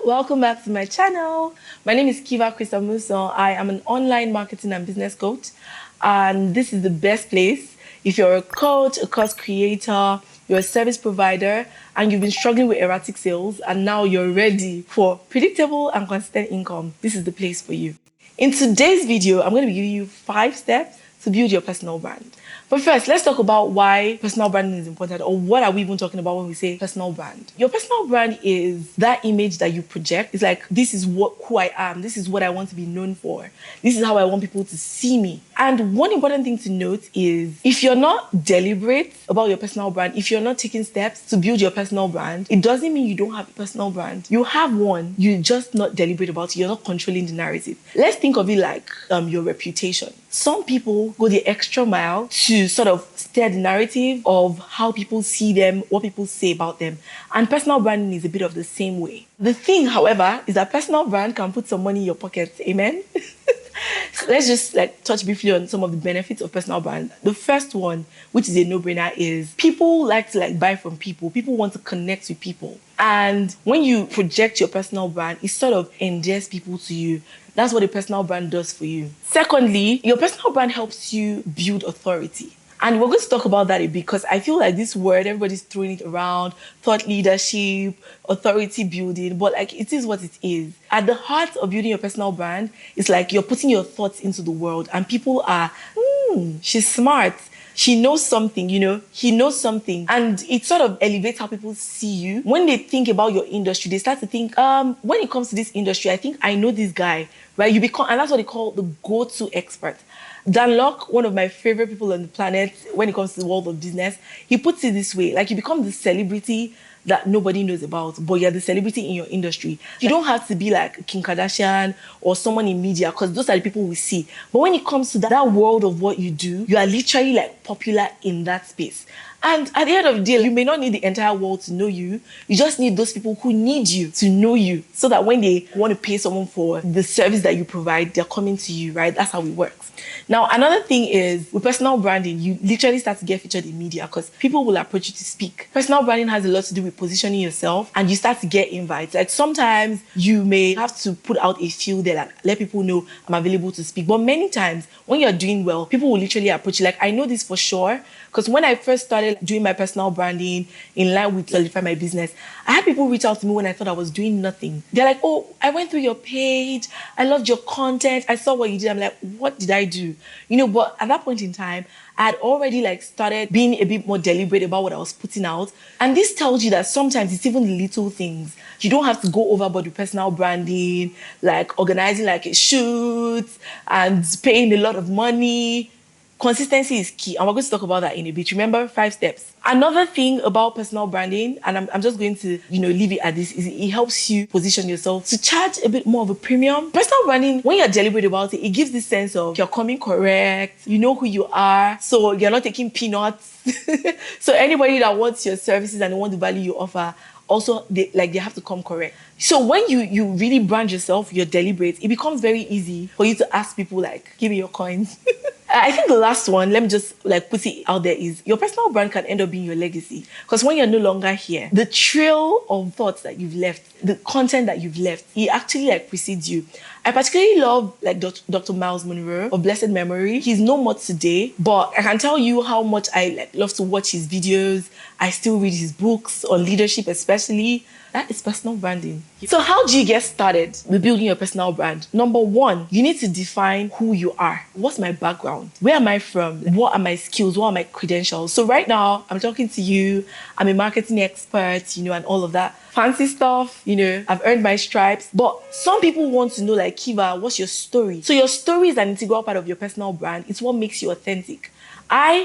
welcome back to my channel. My name is Kieva Chris-Amusan. I am an online marketing and business coach, and this is the best place if you're a coach, a course creator, you're a service provider, and you've been struggling with erratic sales, and now you're ready for predictable and consistent income. This is the place for you. In today's video, I'm going to be giving you 5 steps to build your personal brand. But first, let's talk about why personal branding is important, or what are we even talking about when we say personal brand. Your personal brand is that image that you project. It's like, this is who I am. This is what I want to be known for. This is how I want people to see me. And one important thing to note is, if you're not deliberate about your personal brand, if you're not taking steps to build your personal brand, it doesn't mean you don't have a personal brand. You have one, you're just not deliberate about it. You're not controlling the narrative. Let's think of it like your reputation. Some people go the extra mile to sort of steer the narrative of how people see them, what people say about them. And personal branding is a bit of the same way. The thing, however, is that personal brand can put some money in your pocket. Amen? So let's just touch briefly on some of the benefits of personal brand. The first one, which is a no-brainer, is people like to buy from people. People want to connect with people. And when you project your personal brand, it sort of endears people to you. That's what a personal brand does for you. Secondly, your personal brand helps you build authority. And we're going to talk about that a bit, because I feel like this word, everybody's throwing it around, thought leadership, authority building, but it is what it is. At the heart of building your personal brand, it's like you're putting your thoughts into the world, and people are, she's smart. She knows something, he knows something. And it sort of elevates how people see you. When they think about your industry, they start to think, when it comes to this industry, I think I know this guy, right? You become, and that's what they call the go-to expert. Dan Locke, one of my favorite people on the planet when it comes to the world of business, he puts it this way, you become the celebrity that nobody knows about, but you're the celebrity in your industry. You don't have to be like Kim Kardashian or someone in media, because those are the people we see. But when it comes to that world of what you do, you are literally popular in that space. And at the end of the day, you may not need the entire world to know you. You just need those people who need you to know you, so that when they want to pay someone for the service that you provide, they're coming to you, right? That's how it works. Now, another thing is, with personal branding, you literally start to get featured in media, because people will approach you to speak. Personal branding has a lot to do with positioning yourself, and you start to get invites. Sometimes you may have to put out a field there, let people know I'm available to speak. But many times, when you're doing well, people will literally approach you. I know this for sure, because when I first started doing my personal branding in line with Solidify My Business, I had people reach out to me when I thought I was doing nothing. They're like, oh, I went through your page. I loved your content. I saw what you did. I'm like, what did I do? But at that point in time, I had already started being a bit more deliberate about what I was putting out. And this tells you that sometimes it's even the little things. You don't have to go overboard with personal branding, organizing a shoot and paying a lot of money. Consistency is key, and we're going to talk about that in a bit. Remember, 5 steps. Another thing about personal branding, and I'm just going to, leave it at this, is it helps you position yourself to charge a bit more of a premium. Personal branding, when you're deliberate about it, it gives this sense of you're coming correct, you know who you are, so you're not taking peanuts. So anybody that wants your services and they want the value you offer, also they have to come correct. So when you really brand yourself, you're deliberate, it becomes very easy for you to ask people give me your coins. I think the last one, let me just put it out there, is your personal brand can end up being your legacy. Because when you're no longer here, the trail of thoughts that you've left, the content that you've left, it actually precedes you. I particularly love Dr. Miles Monroe of blessed memory. He's no more today, but I can tell you how much I love to watch his videos. I still read his books on leadership, especially. That is personal branding. So how do you get started with building your personal brand? Number 1, you need to define who you are. What's my background? Where am I from? What are my skills? What are my credentials? So right now, I'm talking to you. I'm a marketing expert, and all of that fancy stuff. I've earned my stripes. But some people want to know, Kieva, what's your story? So your story is an integral part of your personal brand. It's what makes you authentic.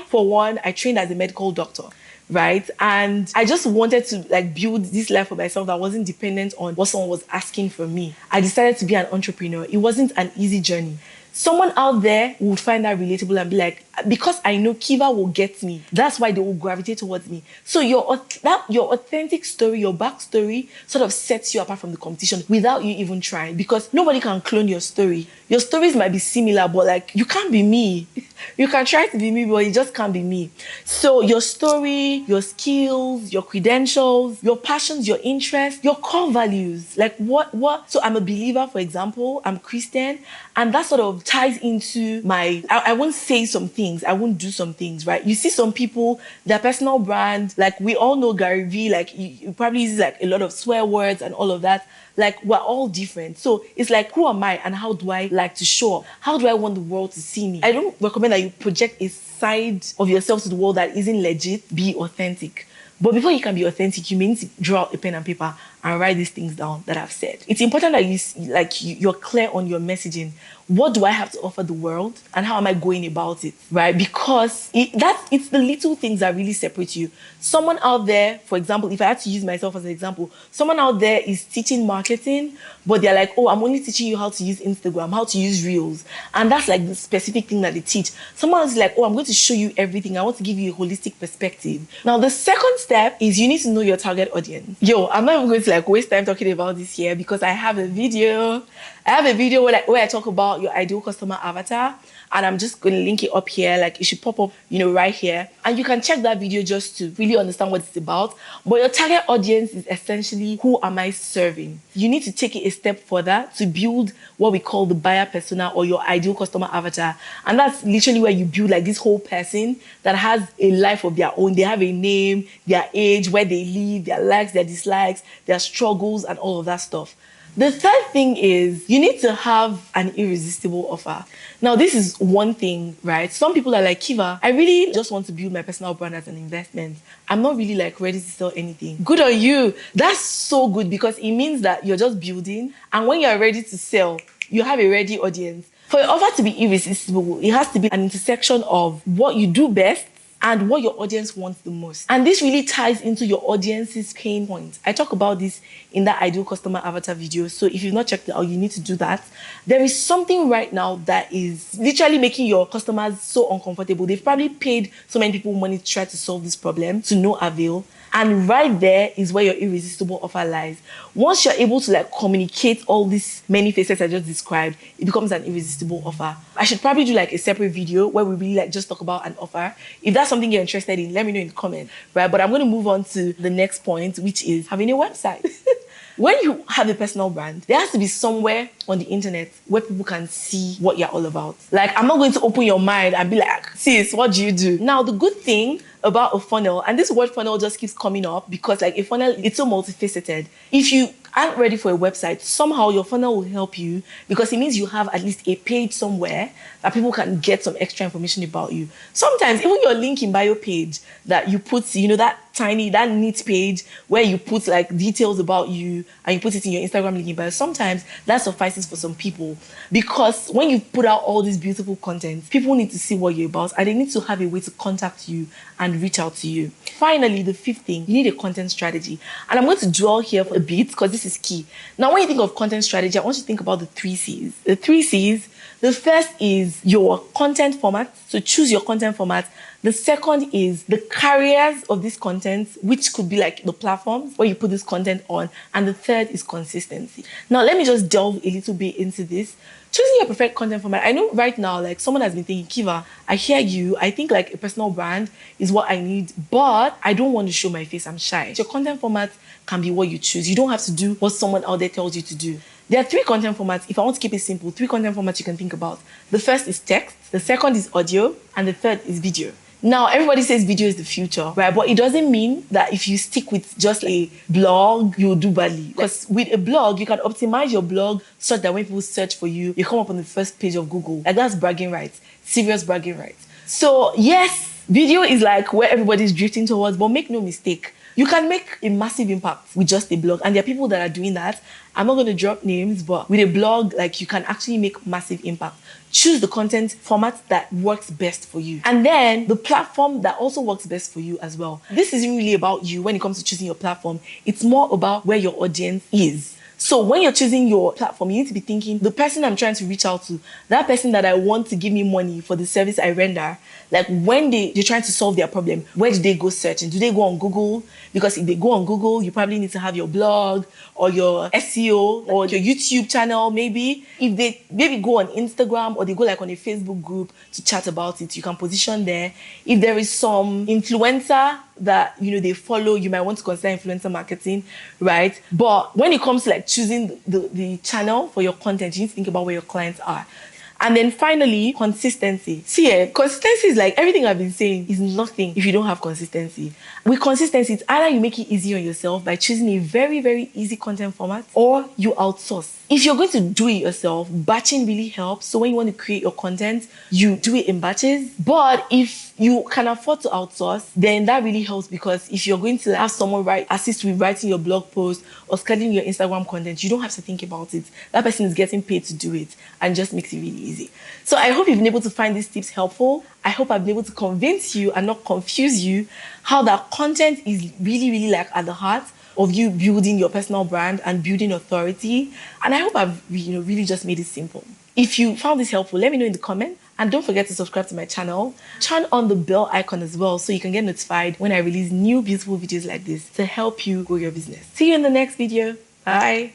For one, I trained as a medical doctor. Right? And I just wanted to build this life for myself that wasn't dependent on what someone was asking from me. I decided to be an entrepreneur. It wasn't an easy journey. Someone out there will find that relatable and be like, because I know Kieva will get me, that's why they will gravitate towards me. So your authentic story, your backstory sort of sets you apart from the competition without you even trying, because nobody can clone your story. Your stories might be similar, but like, you can't be me. You can try to be me, but you just can't be me. So your story, your skills, your credentials, your passions, your interests, your core values, like what? So I'm a believer, for example, I'm Christian, and that sort of ties into I won't say some things, I won't do some things, right? You see some people, their personal brand, like we all know Gary Vee, like you probably use like a lot of swear words and all of that. Like, we're all different. So it's like, who am I and how do I like to show up? How do I want the world to see me? I don't recommend that you project a side of yourself to the world that isn't legit. Be authentic. But before you can be authentic, you may need to draw out a pen and paper and write these things down that I've said. It's important that you're clear on your messaging. What do I have to offer the world and how am I going about it, right? Because it's the little things that really separate you. Someone out there, for example, if I had to use myself as an example, someone out there is teaching marketing, but they're like, oh, I'm only teaching you how to use Instagram, how to use Reels. And that's like the specific thing that they teach. Someone else is like, oh, I'm going to show you everything. I want to give you a holistic perspective. Now, the second step is you need to know your target audience. I'm not even going to like waste time talking about this here because I have a video. Where I talk about your ideal customer avatar, and I'm just going to link it up here. Like, it should pop up, right here. And you can check that video just to really understand what it's about. But your target audience is essentially, who am I serving? You need to take it a step further to build what we call the buyer persona or your ideal customer avatar. And that's literally where you build like this whole person that has a life of their own. They have a name, their age, where they live, their likes, their dislikes, their struggles, and all of that stuff. The third thing is you need to have an irresistible offer. Now, this is one thing, right? Some people are like, Kieva, I really just want to build my personal brand as an investment. I'm not really like ready to sell anything. Good on you. That's so good because it means that you're just building. And when you're ready to sell, you have a ready audience. For your offer to be irresistible, it has to be an intersection of what you do best and what your audience wants the most. And this really ties into your audience's pain points. I talk about this in that ideal customer avatar video. So if you've not checked it out, you need to do that. There is something right now that is literally making your customers so uncomfortable. They've probably paid so many people money to try to solve this problem to no avail. And right there is where your irresistible offer lies. Once you're able to like communicate all these many faces I just described, it becomes an irresistible offer. I should probably do like a separate video where we really like just talk about an offer. If that's something you're interested in, let me know in the comment, right? But I'm going to move on to the next point, which is having a website. When you have a personal brand, there has to be somewhere on the internet where people can see what you're all about. Like, I'm not going to open your mind and be like, sis, what do you do? Now, the good thing about a funnel, and this word funnel just keeps coming up because like a funnel, it's so multifaceted. If you aren't ready for a website, somehow your funnel will help you because it means you have at least a page somewhere that people can get some extra information about you. Sometimes even your link in bio page that you put, that neat page where you put like details about you and you put it in your Instagram link in bio, sometimes that suffices for some people because when you put out all this beautiful content, people need to see what you're about and they need to have a way to contact you and reach out to you. Finally, the fifth thing, you need a content strategy. And I'm going to dwell here for a bit because this is key. Now, when you think of content strategy, I want you to think about the 3 C's. The 3 C's, the first is your content format. So choose your content format. The second is the carriers of this content, which could be like the platforms where you put this content on. And the third is consistency. Now, let me just delve a little bit into this. Choosing your preferred content format. I know right now, like someone has been thinking, Kieva, I hear you. I think like a personal brand is what I need, but I don't want to show my face. I'm shy. Your content format can be what you choose. You don't have to do what someone out there tells you to do. There are 3 content formats. If I want to keep it simple, 3 content formats you can think about. The first is text, the second is audio, and the third is video. Now, everybody says video is the future, right? But it doesn't mean that if you stick with just a blog, you'll do badly. Because with a blog, you can optimize your blog such that when people search for you, you come up on the first page of Google. Like, that's bragging rights, serious bragging rights. So yes, video is like where everybody's drifting towards, but make no mistake, you can make a massive impact with just a blog. And there are people that are doing that. I'm not going to drop names, but with a blog, like you can actually make massive impact. Choose the content format that works best for you. And then the platform that also works best for you as well. This isn't really about you when it comes to choosing your platform. It's more about where your audience is. So when you're choosing your platform, you need to be thinking, the person I'm trying to reach out to, that person that I want to give me money for the service I render, like when they're trying to solve their problem, where do they go searching? Do they go on Google? Because if they go on Google, you probably need to have your blog or your SEO or your YouTube channel, maybe. If they maybe go on Instagram or they go like on a Facebook group to chat about it, you can position there. If there is some influencer that they follow, you might want to consider influencer marketing, right? But when it comes to like choosing the channel for your content, you need to think about where your clients are. And then finally, consistency. See, consistency is like everything I've been saying is nothing if you don't have consistency. With consistency, it's either you make it easy on yourself by choosing a very, very easy content format, or you outsource. If you're going to do it yourself, batching really helps. So when you want to create your content, you do it in batches. But if you can afford to outsource, then that really helps, because if you're going to have someone assist with writing your blog post or scheduling your Instagram content, you don't have to think about it. That person is getting paid to do it and just makes it really easy. So I hope you've been able to find these tips helpful. I hope I've been able to convince you and not confuse you how that content is really, really like at the heart of you building your personal brand and building authority. And I hope I've really just made it simple. If you found this helpful, let me know in the comments. And don't forget to subscribe to my channel. Turn on the bell icon as well so you can get notified when I release new beautiful videos like this to help you grow your business. See you in the next video. Bye.